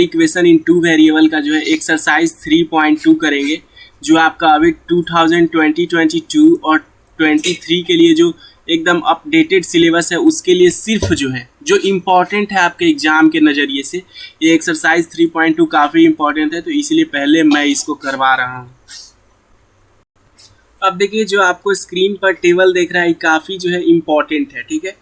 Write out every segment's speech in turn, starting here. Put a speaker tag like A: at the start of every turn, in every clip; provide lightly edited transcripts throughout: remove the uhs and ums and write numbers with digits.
A: Equation in two variable का जो है एक्सरसाइज 3.2 करेंगे, जो आपका अभी 2020-22 और 23 के लिए जो एकदम अपडेटेड सिलेबस है उसके लिए सिर्फ जो है जो इम्पॉर्टेंट है आपके एग्जाम के नज़रिए से ये एक्सरसाइज 3.2 काफ़ी इम्पॉर्टेंट है, तो इसलिए पहले मैं इसको करवा रहा हूँ। अब देखिए जो आपको स्क्रीन पर टेबल देख रहा है काफ़ी जो है इम्पॉर्टेंट है, ठीक है।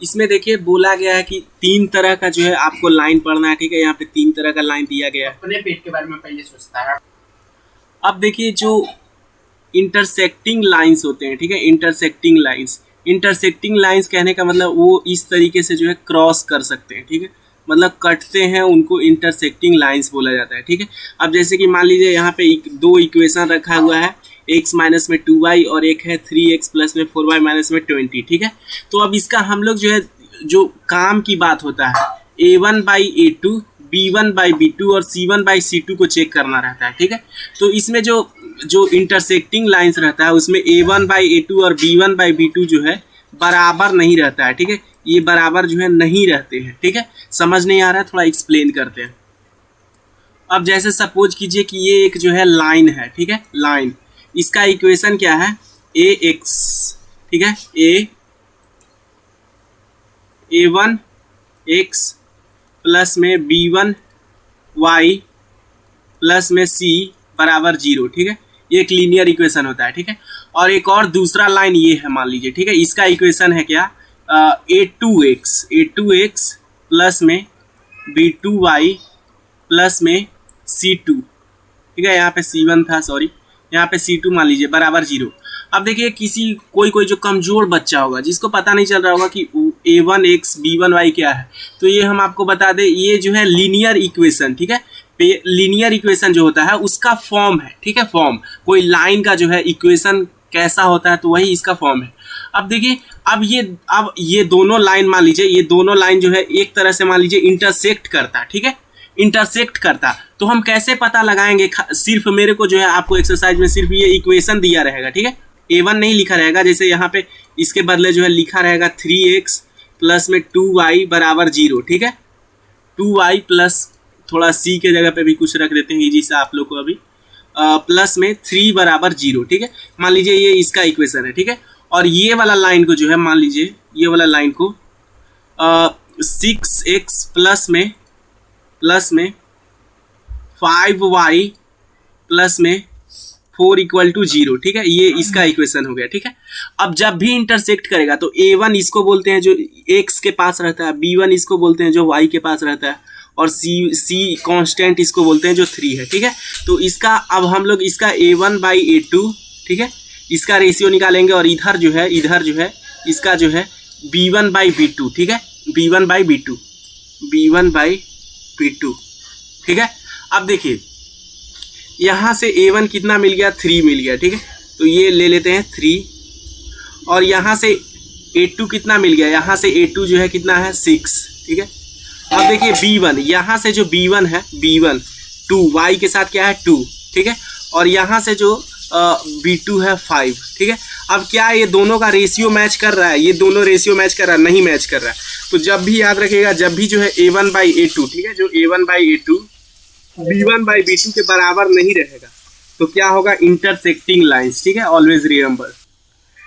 A: इसमें देखिए बोला गया है कि 3 तरह का जो है आपको लाइन पढ़ना है, ठीक है। यहाँ पे 3 तरह का लाइन दिया गया है।
B: अपने पेट के बारे में पहले सोचता है।
A: अब देखिए जो इंटरसेक्टिंग लाइंस होते हैं, ठीक है, इंटरसेक्टिंग लाइंस कहने का मतलब वो इस तरीके से जो है क्रॉस कर सकते हैं, ठीक है, मतलब कटते हैं, उनको इंटरसेक्टिंग लाइंस बोला जाता है, ठीक है। अब जैसे कि मान लीजिए यहाँ पे 2 इक्वेशन रखा हुआ है, x माइनस में 2y और एक है 3x प्लस में 4y माइनस में 20, ठीक है। तो अब इसका हम लोग जो है जो काम की बात होता है a1/a2 b1/b2 और c1/c2 को चेक करना रहता है, ठीक है। तो इसमें जो इंटरसेक्टिंग लाइंस रहता है उसमें a1/a2 और b1/b2 जो है बराबर नहीं रहता है, ठीक है, ये बराबर जो है नहीं रहते हैं, ठीक है। समझ नहीं आ रहा है, थोड़ा एक्सप्लेन करते हैं। अब जैसे सपोज कीजिए कि ये एक जो है लाइन है, ठीक है, लाइन, इसका इक्वेशन क्या है ax, ठीक है, a1x प्लस में b1y प्लस में c बराबर 0, ठीक है, ये एक लीनियर इक्वेशन होता है, ठीक है। और एक और दूसरा लाइन ये है मान लीजिए, ठीक है, इसका इक्वेशन है क्या a2x प्लस में b2y प्लस में c2, ठीक है, यहाँ पे c1 था, सॉरी, यहाँ पे c2 मान लीजिए बराबर 0। अब देखिए कोई जो कमज़ोर बच्चा होगा जिसको पता नहीं चल रहा होगा कि a1x b1y क्या है, तो ये हम आपको बता दें, ये जो है लीनियर इक्वेशन, ठीक है, लीनियर इक्वेशन जो होता है उसका फॉर्म है, ठीक है, फॉर्म, कोई लाइन का जो है इक्वेशन कैसा होता है तो वही इसका फॉर्म है। अब देखिए अब ये दोनों लाइन मान लीजिए, ये दोनों लाइन जो है एक तरह से मान लीजिए इंटरसेक्ट करता है, ठीक है, इंटरसेक्ट करता, तो हम कैसे पता लगाएंगे? सिर्फ मेरे को जो है आपको एक्सरसाइज में सिर्फ ये इक्वेशन दिया रहेगा, ठीक है, a1 नहीं लिखा रहेगा, जैसे यहाँ पे इसके बदले जो है लिखा रहेगा 3x प्लस में 2y बराबर 0, ठीक है, 2y प्लस थोड़ा c के जगह पे भी कुछ रख देते हैं इजी से आप लोग को अभी, प्लस में 3 बराबर 0, ठीक है, मान लीजिए ये इसका इक्वेशन है, ठीक है। और ये वाला लाइन को जो है मान लीजिए ये वाला लाइन को 6x प्लस में 5y प्लस में 4 इक्वल टू 0, ठीक है, ये इसका इक्वेशन हो गया, ठीक है। अब जब भी इंटरसेक्ट करेगा तो a1 इसको बोलते हैं जो x के पास रहता है, b1 इसको बोलते हैं जो y के पास रहता है, और c कांस्टेंट इसको बोलते हैं जो 3 है, ठीक है। तो इसका अब हम लोग इसका a1/a2, ठीक है, इसका रेशियो निकालेंगे, और इधर जो है इसका जो है b1/b2, ठीक है, b1/b2, ठीक है। अब देखिए यहाँ से a1 कितना मिल गया, 3 मिल गया, ठीक है, तो ये ले लेते हैं 3, और यहाँ से a2 कितना मिल गया, यहाँ से a2 जो है कितना है 6, ठीक है। अब देखिए b1, यहाँ से जो b1 है b1 2 y के साथ क्या है 2, ठीक है, और यहाँ से जो b2 है 5, ठीक है। अब क्या ये दोनों का रेशियो मैच कर रहा है? ये दोनों रेशियो मैच कर रहा है? नहीं मैच कर रहा है। तो जब भी याद रखिएगा, जब भी जो है a1/a2, ठीक है, जो a1/a2 b1/b2 के बराबर नहीं रहेगा तो क्या होगा, इंटरसेक्टिंग लाइंस, ठीक है, ऑलवेज रिमेंबर,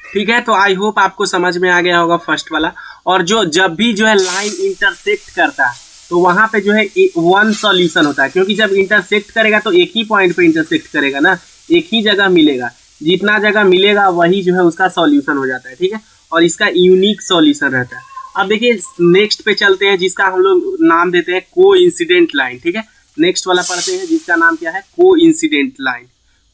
A: ठीक है। तो आई होप आपको समझ में आ गया होगा फर्स्ट वाला। और जब भी जो है लाइन इंटरसेक्ट करता है तो वहाँ पे जो है वन सॉल्यूशन होता है, क्योंकि जब इंटरसेक्ट करेगा तो एक ही पॉइंट पे इंटरसेक्ट करेगा ना, एक ही जगह मिलेगा, जितना जगह मिलेगा वही जो है उसका सॉल्यूशन हो जाता है, ठीक है, और इसका यूनिक सॉल्यूशन रहता है। अब देखिए नेक्स्ट पे चलते हैं, जिसका हम लोग नाम देते हैं कोइंसिडेंट लाइन, ठीक है। नेक्स्ट वाला पढ़ते हैं जिसका नाम क्या है, कोइंसिडेंट लाइन।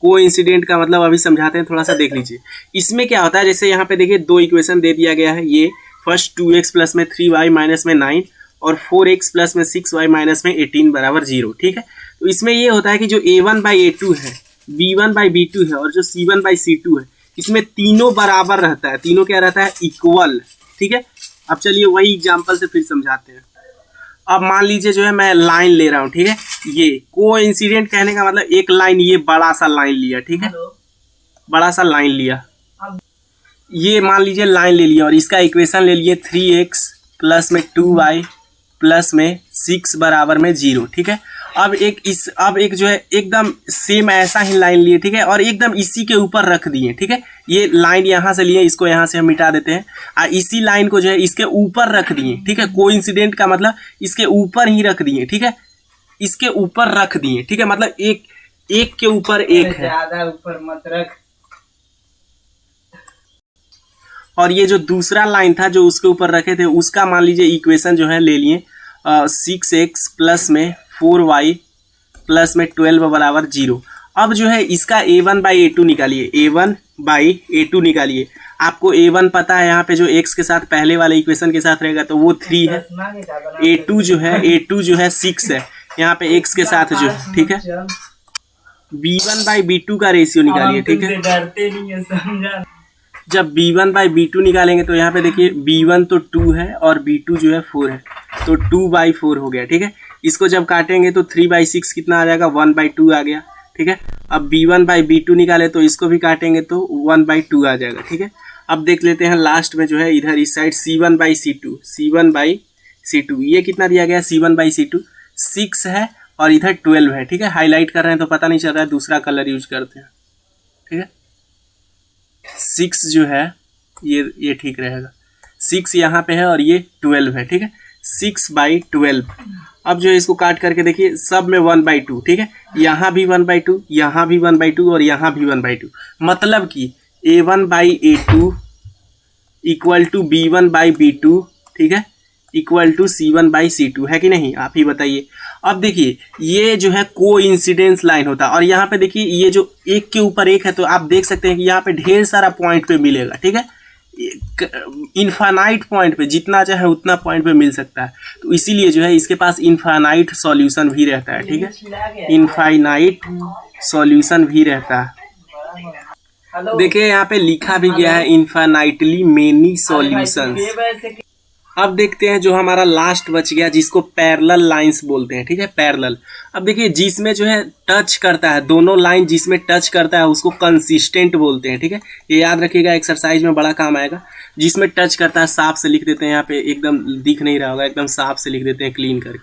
A: कोइंसिडेंट का मतलब अभी समझाते हैं, थोड़ा सा देख लीजिए। इसमें क्या होता है, जैसे यहाँ पे देखिए 2 इक्वेशन दे दिया गया है, ये फर्स्ट 2x प्लस में 3y माइनस में 9 और 4x प्लस में 6y माइनस में 18 बराबर 0, ठीक है। तो इसमें ये होता है कि जो a1/a2 है, b1/b2 है और जो c1/c2 है, इसमें तीनों बराबर रहता है, तीनों क्या रहता है, इक्वल, ठीक है। अब चलिए वही एग्जाम्पल से फिर समझाते हैं। अब मान लीजिए जो है मैं लाइन ले रहा हूँ, ठीक है, ये कोइंसिडेंट कहने का मतलब एक लाइन, ये बड़ा सा लाइन लिया, ठीक है, बड़ा सा लाइन लिया, ये मान लीजिए लाइन ले लिया और इसका इक्वेशन ले लिए 3x प्लस में 2y प्लस में 6 बराबर में 0, ठीक है। अब एक जो है एकदम सेम ऐसा ही लाइन लिए, ठीक है, और एकदम इसी के ऊपर रख दिए, ठीक है। ये लाइन यहाँ से लिए, इसको यहाँ से हम मिटा देते हैं और इसी लाइन को जो है इसके ऊपर रख दिए, ठीक है। कोइंसिडेंट का मतलब इसके ऊपर ही रख दिए, ठीक है, इसके ऊपर रख दिए, ठीक है, मतलब एक के ऊपर एक है,
B: ज्यादा ऊपर मत रख।
A: और ये जो दूसरा लाइन था जो उसके ऊपर रखे थे उसका मान लीजिए इक्वेशन जो है ले लिए 6x प्लस में 4y प्लस में 12 बराबर 0। अब जो है इसका a1/a2 निकालिए, a1/a2 निकालिए। आपको a1 पता है, यहाँ पे जो x के साथ पहले वाले इक्वेशन के साथ रहेगा तो वो 3 है, a2 जो है 6 है, यहाँ पे x के साथ जो, ठीक है। b1/b2 का रेशियो निकालिए, ठीक है।
B: डरते नहीं है, समझा।
A: जब b1/b2 निकालेंगे तो यहाँ पे देखिए b1 तो 2 है और b2 जो है 4 है, तो 2/4 हो गया, ठीक है। इसको जब काटेंगे तो 3/6 कितना आ जाएगा, 1/2 आ गया, ठीक है। अब b1/b2 निकाले तो इसको भी काटेंगे तो 1/2 आ जाएगा, ठीक है। अब देख लेते हैं लास्ट में जो है इधर इस साइड c1/c2 ये कितना दिया गया, c1/c2 6 है और इधर 12 है, ठीक है। हाईलाइट कर रहे हैं तो पता नहीं चल रहा है, दूसरा कलर यूज करते हैं, ठीक है। 6 जो है ये ठीक रहेगा, 6 यहाँ पे है और ये 12 है, ठीक है, 6/12। अब जो है इसको काट करके देखिए सब में 1/2, ठीक है, यहाँ भी 1/2, यहाँ भी 1/2 और यहाँ भी 1/2, मतलब कि a1/a2 इक्वल टू b1/b2, ठीक है, इक्वल टू c1/c2 है कि नहीं, आप ही बताइए। अब देखिए ये जो है कोइंसिडेंस लाइन होता है और यहाँ पे देखिए ये जो एक के ऊपर एक है तो आप देख सकते हैं कि यहाँ पे ढेर सारा पॉइंट पे मिलेगा, ठीक है, इनफाइनाइट पॉइंट पे, जितना चाहे उतना पॉइंट पे मिल सकता है। तो इसीलिए जो है इसके पास इनफाइनाइट सॉल्यूशन भी रहता है, ठीक है, इनफाइनाइट सॉल्यूशन भी रहता है। देखिए यहाँ पे लिखा भी गया है इनफाइनाइटली मेनी सॉल्यूशंस। अब देखते हैं जो हमारा लास्ट बच गया जिसको पैरेलल लाइंस बोलते हैं, ठीक है, पैरेलल। अब देखिए जिसमें जो है टच करता है, दोनों लाइन जिसमें टच करता है उसको कंसिस्टेंट बोलते हैं, ठीक है। ये याद रखिएगा, एक्सरसाइज में बड़ा काम आएगा। जिसमें टच करता है साफ से लिख देते हैं, यहाँ पे एकदम दिख नहीं रहा होगा, एकदम साफ से लिख देते हैं क्लीन करके।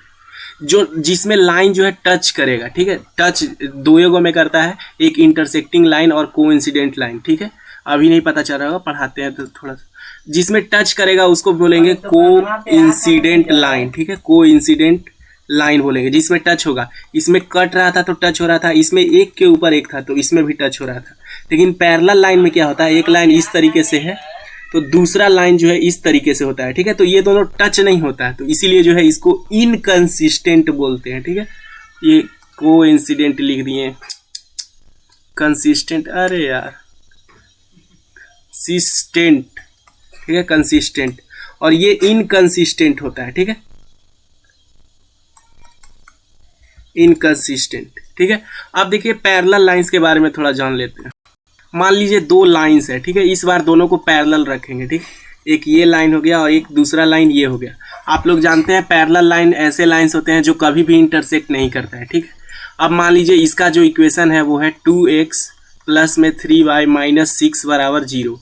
A: जो जिसमें लाइन जो है टच करेगा, ठीक है, टच दो में करता है, एक इंटरसेक्टिंग लाइन और कोइंसिडेंट लाइन, ठीक है। अभी नहीं पता चल रहा होगा, पढ़ाते हैं तो थोड़ा सा। जिसमें टच करेगा उसको बोलेंगे कोइंसिडेंट लाइन, ठीक है, कोइंसिडेंट लाइन बोलेंगे जिसमें टच होगा। इसमें कट रहा था तो टच हो रहा था, इसमें एक के ऊपर एक था तो इसमें भी टच हो रहा था। लेकिन पैरेलल लाइन में क्या होता है, एक लाइन इस तरीके से है तो दूसरा लाइन जो है इस तरीके से होता है, ठीक है, तो ये दोनों टच नहीं होता है, तो इसीलिए जो है इसको इनकंसिस्टेंट बोलते हैं, ठीक है। ये कोइंसिडेंट लिख दिए, कंसिस्टेंट, अरे यार सिस्टेंट, ठीक है, कंसिस्टेंट, और ये इनकंसिस्टेंट होता है, ठीक है, इनकंसिस्टेंट, ठीक है। अब देखिए पैरेलल लाइंस के बारे में थोड़ा जान लेते हैं। मान लीजिए दो लाइंस है, ठीक है, इस बार दोनों को पैरेलल रखेंगे, ठीक, एक ये लाइन हो गया और एक दूसरा लाइन ये हो गया। आप लोग जानते हैं पैरेलल लाइन ऐसे लाइंस होते हैं जो कभी भी इंटरसेक्ट नहीं करता है, ठीक है। अब मान लीजिए इसका जो इक्वेशन है वो है 2x प्लस में 3y माइनस 6 बराबर 0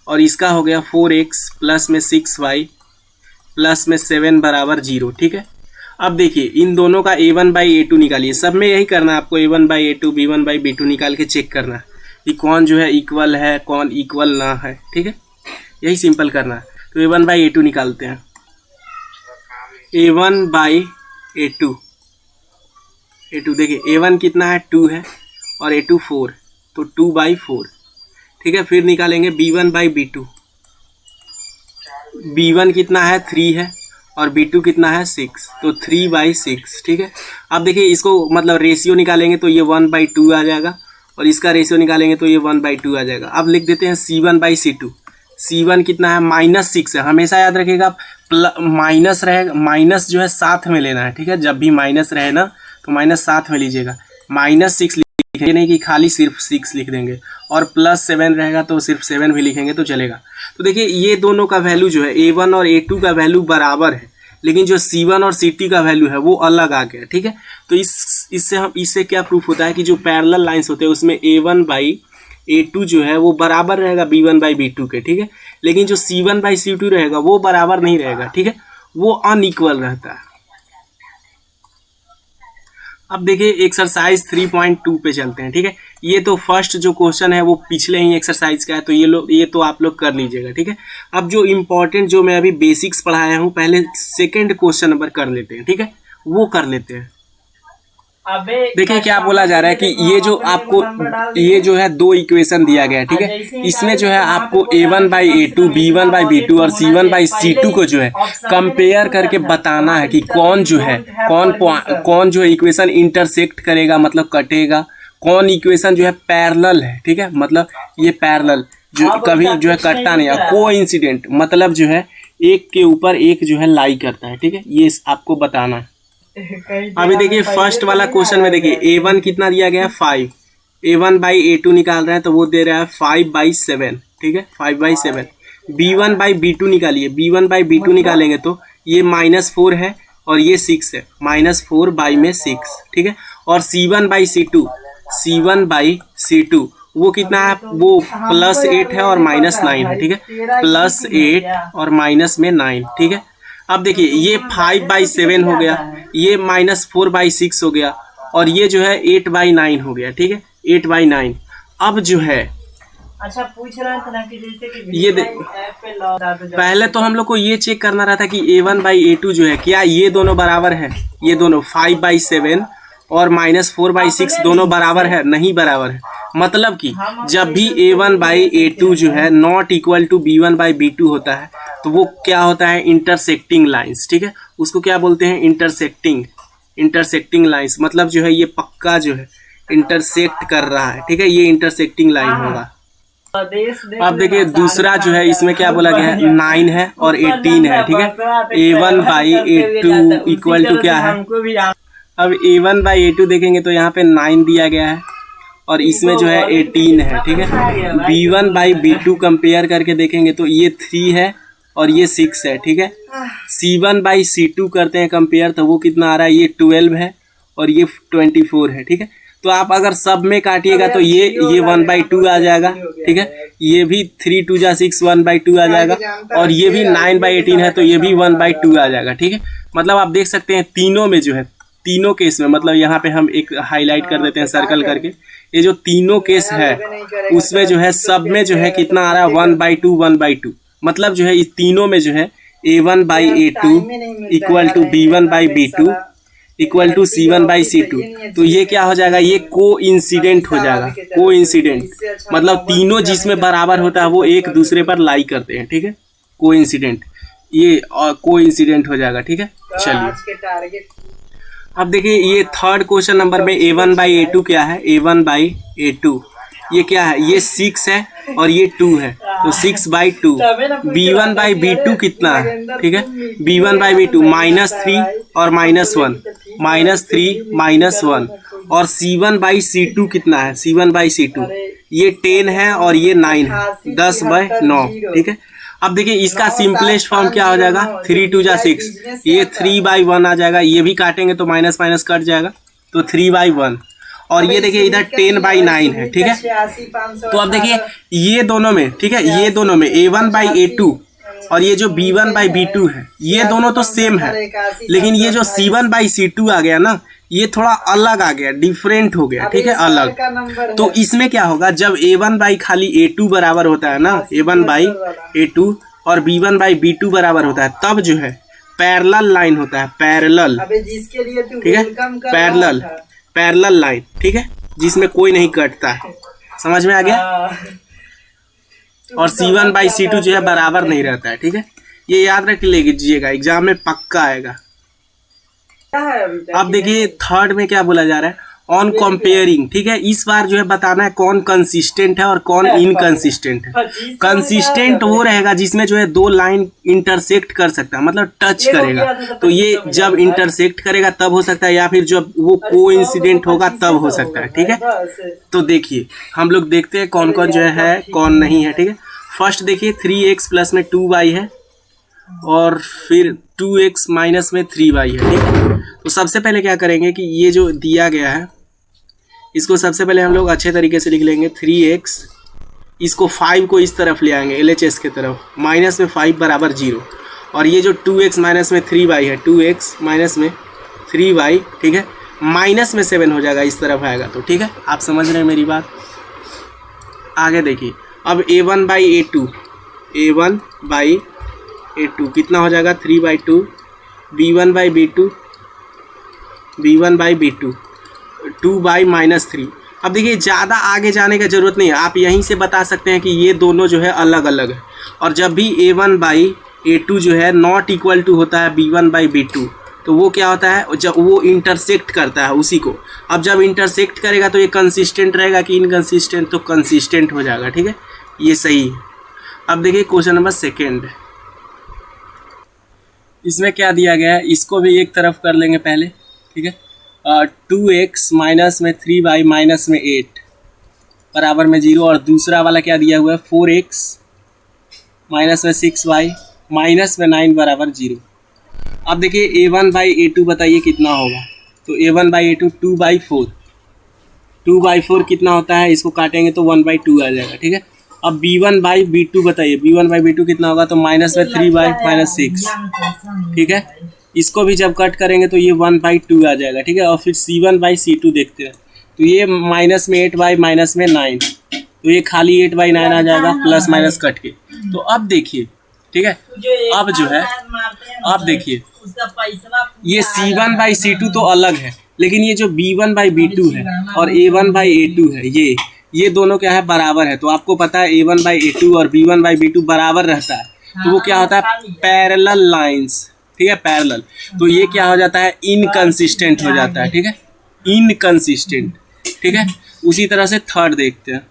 A: और इसका हो गया 4x प्लस में 6y प्लस में 7 बराबर 0, ठीक है। अब देखिए इन दोनों का a1/a2 निकालिए, सब में यही करना है आपको, a1/a2 b1/b2 निकाल के चेक करना कि कौन जो है इक्वल है कौन इक्वल ना है, ठीक है, यही सिंपल करना है। तो a1/a2 निकालते हैं, a1/a2 देखिए a1 कितना है 2 है और a2 4, तो 2/4, ठीक है। फिर निकालेंगे b1/b2, b1 कितना है 3 है और b2 कितना है 6, तो 3/6, ठीक है। अब देखिए इसको मतलब रेशियो निकालेंगे तो ये 1/2 आ जाएगा और इसका रेशियो निकालेंगे तो ये 1/2 आ जाएगा। अब लिख देते हैं c1/c2, c1 कितना है -6 है, हमेशा याद रखिएगा माइनस रहेगा, माइनस जो है साथ में लेना है, ठीक है, जब भी माइनस रहे ना तो माइनस साथ में लीजिएगा, -6 लिखेंगे नहीं कि खाली सिर्फ 6 लिख देंगे, और +7 रहेगा तो सिर्फ 7 भी लिखेंगे तो चलेगा। तो देखिए ये दोनों का वैल्यू जो है a1 और a2 का वैल्यू बराबर है, लेकिन जो c1 और c2 का वैल्यू है वो अलग आ गया, ठीक है। तो इससे क्या प्रूफ होता है कि जो पैरेलल लाइंस होते हैं उसमें a1/a2 जो है वो बराबर रहेगा b1/b2 के, ठीक है, लेकिन जो c1/c2 रहेगा वो बराबर नहीं रहेगा, ठीक है, वो अनइक्वल रहता है। अब देखिए एक्सरसाइज 3.2 पे चलते हैं, ठीक है। ये तो फर्स्ट जो क्वेश्चन है वो पिछले ही एक्सरसाइज का है, तो ये तो आप लोग कर लीजिएगा, ठीक है। अब जो इम्पोर्टेंट जो मैं अभी बेसिक्स पढ़ाया हूँ, पहले सेकंड क्वेश्चन नंबर कर लेते हैं, ठीक है, वो कर लेते हैं। देखिए क्या बोला जा रहा है कि ये जो आपको ये जो है दो इक्वेशन दिया गया है, ठीक है। इसमें जो है आपको a1/a2 b1/b2 और c1/c2 को जो है कंपेयर करके बताना है कि कौन जो है कौन जो है इक्वेशन इंटरसेक्ट करेगा, मतलब कटेगा, कौन इक्वेशन जो है पैरेलल है, ठीक है। मतलब ये पैरेलल जो कभी जो है कटता नहीं है, कोइंसिडेंट मतलब जो है एक के ऊपर एक जो है लाई करता है, ठीक है। ये आपको बताना है। अभी देखिए फर्स्ट वाला क्वेश्चन में देखिए a1 कितना दिया गया है 5, a1/a2 निकाल रहे हैं तो वो दे रहा है 5/7, ठीक है, 5/7। b1/b2 निकालिए, b1/b2 निकालेंगे तो ये -4 है और ये 6 है, -4/6, ठीक है। और c1/c2 वो कितना है, वो +8 है और -9 है, ठीक है, +8 और -9, ठीक है। अब देखिए ये 5/7 हो गया, ये -4/6 हो गया और ये जो है 8/9 हो गया, ठीक है, 8/9। अब जो है
B: अच्छा पूछ रहा था ना कि जैसे कि
A: ये पहले तो हम लोग को ये चेक करना रहता कि a1/a2 जो है क्या ये दोनों बराबर है, ये दोनों 5/7 और -4/6 दोनों बराबर है, नहीं बराबर है। मतलब कि जब भी a1/a2 जो है नॉट इक्वल टू b1/b2 होता है तो वो क्या होता है, इंटरसेक्टिंग लाइंस, ठीक है। उसको क्या बोलते हैं, इंटरसेक्टिंग लाइंस। मतलब जो है ये पक्का जो है इंटरसेक्ट कर रहा है, ठीक है, ये इंटरसेक्टिंग लाइन होगा। अब देखिए दूसरा जो है इसमें क्या बोला गया है, 9 है और 18 है, ठीक है। a1/a2 इक्वल टू क्या है, अब a1/a2 देखेंगे तो यहाँ पे 9 दिया गया है और इसमें जो है 18 है, ठीक है। b1/b2 कंपेयर करके देखेंगे तो ये 3 है और ये 6 है, ठीक है। c1/c2 करते हैं कंपेयर तो वो कितना आ रहा है, ये 12 है और ये 24 है, ठीक है। तो आप अगर सब में काटिएगा तो ये 1/2 आ जाएगा, ठीक है। ये भी 3 2 जा 6 1/2 आ जाएगा और ये भी 9/18 है तो ये भी 1/2 आ जाएगा, ठीक है। मतलब आप देख सकते हैं तीनों में जो है, तीनों केस में, मतलब यहाँ पे हम एक हाईलाइट कर देते हैं सर्कल करके, ये जो तीनों केस है उसमें जो है सब में जो है कितना आ रहा है, 1/2 मतलब जो है इस तीनों में जो है a1/a2 equal to b1/b2 equal to c1/c2। तो ये क्या हो जाएगा, ये कोइंसिडेंट हो जाएगा, कोइंसिडेंट मतलब तीनों जिसमें बराबर होता है वो एक दूसरे पर लाई करते हैं, ठीक है, कोइंसिडेंट, ये कोइंसिडेंट हो जाएगा, ठीक है। चलिए अब देखिए ये थर्ड क्वेश्चन नंबर में a1/a2 क्या है, a1/a2 ये क्या है, ये 6 है और ये 2 है तो 6/2। b1/b2 कितना है, ठीक है, b1/b2 -3 और -1, -3 और c1/c2 कितना है, c1/c2 ये 10 है और ये 9 है, 10/9, ठीक है। अब देखिए इसका सिंपलेस्ट फॉर्म क्या हो जाएगा, 3 2 जा 6, ये 3/1 आ जाएगा, ये भी काटेंगे तो माइनस माइनस कट जाएगा तो 3/1 और ये देखिए इधर 10/9 है, ठीक है। तो अब देखिए ये दोनों में, ठीक है, ये दोनों में a1/a2 और ये जो b1/b2 है ये दोनों तो सेम है, लेकिन ये जो c1/c2 आ गया ना ये थोड़ा अलग आ गया, डिफरेंट हो गया, ठीक है, अलग। तो इसमें क्या होगा, जब a1/a2 बराबर होता है ना, a1/a2 और b1/b2 बराबर होता है तब जो है पैरेलल लाइन होता है, पैरेलल, ठीक है, पैरेलल लाइन, ठीक है, जिसमें कोई नहीं कटता है, समझ में आ गया। और c1/c2 जो है बराबर नहीं रहता है, ठीक है, ये याद रख लीजिएगा, एग्जाम में पक्का आएगा। अब देखिए थर्ड में क्या बोला जा रहा है, ऑन कंपेयरिंग, ठीक है, इस बार जो है बताना है कौन कंसिस्टेंट है और कौन इनकंसिस्टेंट है। कंसिस्टेंट वो रहेगा जिसमें जो है दो लाइन इंटरसेक्ट कर सकता है, मतलब टच करेगा, तो ये जब इंटरसेक्ट करेगा तब हो सकता है, या फिर जब वो कोइंसिडेंट होगा तब हो सकता है, ठीक है। तो देखिए हम लोग देखते हैं कौन कौन जो है कौन नहीं है, ठीक है। फर्स्ट देखिए 3x प्लस में 2y है और फिर 2x माइनस में 3y है, ठीक है। तो सबसे पहले क्या करेंगे कि ये जो दिया गया है इसको सबसे पहले हम लोग अच्छे तरीके से लिख लेंगे, 3x, इसको 5 को इस तरफ ले आएंगे LHS के तरफ, माइनस में 5 बराबर 0 और ये जो 2x माइनस में 3y है, 2x माइनस में 3y, ठीक है, माइनस में 7 हो जाएगा इस तरफ आएगा तो, ठीक है। आप समझ रहे हैं मेरी बात। आगे देखिए, अब a1/a2, a1/a2 कितना हो जाएगा 3/2, b1/b2, 2/-3। अब देखिए ज़्यादा आगे जाने का ज़रूरत नहीं है, आप यहीं से बता सकते हैं कि ये दोनों जो है अलग अलग है। और जब भी a1/a2 जो है नॉट इक्वल टू होता है b1/b2, तो वो क्या होता है, जब वो इंटरसेक्ट करता है उसी को। अब जब इंटरसेक्ट करेगा तो ये कंसिस्टेंट रहेगा कि इनकंसिस्टेंट, तो कंसिस्टेंट हो जाएगा, ठीक है, ये सही है। अब देखिए क्वेश्चन नंबर 2, इसमें क्या दिया गया है, इसको भी एक तरफ कर लेंगे पहले, ठीक है। 2x माइनस में 3y माइनस में 8 बराबर में 0, और दूसरा वाला क्या दिया हुआ है 4x माइनस में 6y माइनस में 9 बराबर 0। अब देखिए a1/a2 बताइए कितना होगा, तो a1/a2 2/4 कितना होता है, इसको काटेंगे तो 1/2 आ जाएगा, ठीक है। अब b1/b2 बताइए, b1/b2 कितना होगा, तो माइनस में 3y-6, ठीक है। इसको भी जब कट करेंगे तो ये 1/2 आ जाएगा, ठीक है। और फिर c1/c2 देखते हैं, तो ये माइनस में 8y माइनस में 9, तो ये खाली 8/9 आ जाएगा प्लस माइनस कट के। तो अब देखिए, ठीक है, अब जो है, अब देखिए ये c1/c2 तो अलग है, लेकिन ये जो b1/b2 है और a1/a2 है, ये दोनों क्या है, बराबर है। तो आपको पता है a1/a2 और b1/b2 बराबर रहता है, तो वो क्या होता है, पैरेलल लाइंस, ठीक है, पैरेलल। तो ये क्या हो जाता है, इनकंसिस्टेंट हो जाता है, ठीक है, इनकंसिस्टेंट, ठीक है। उसी तरह से थर्ड देखते हैं।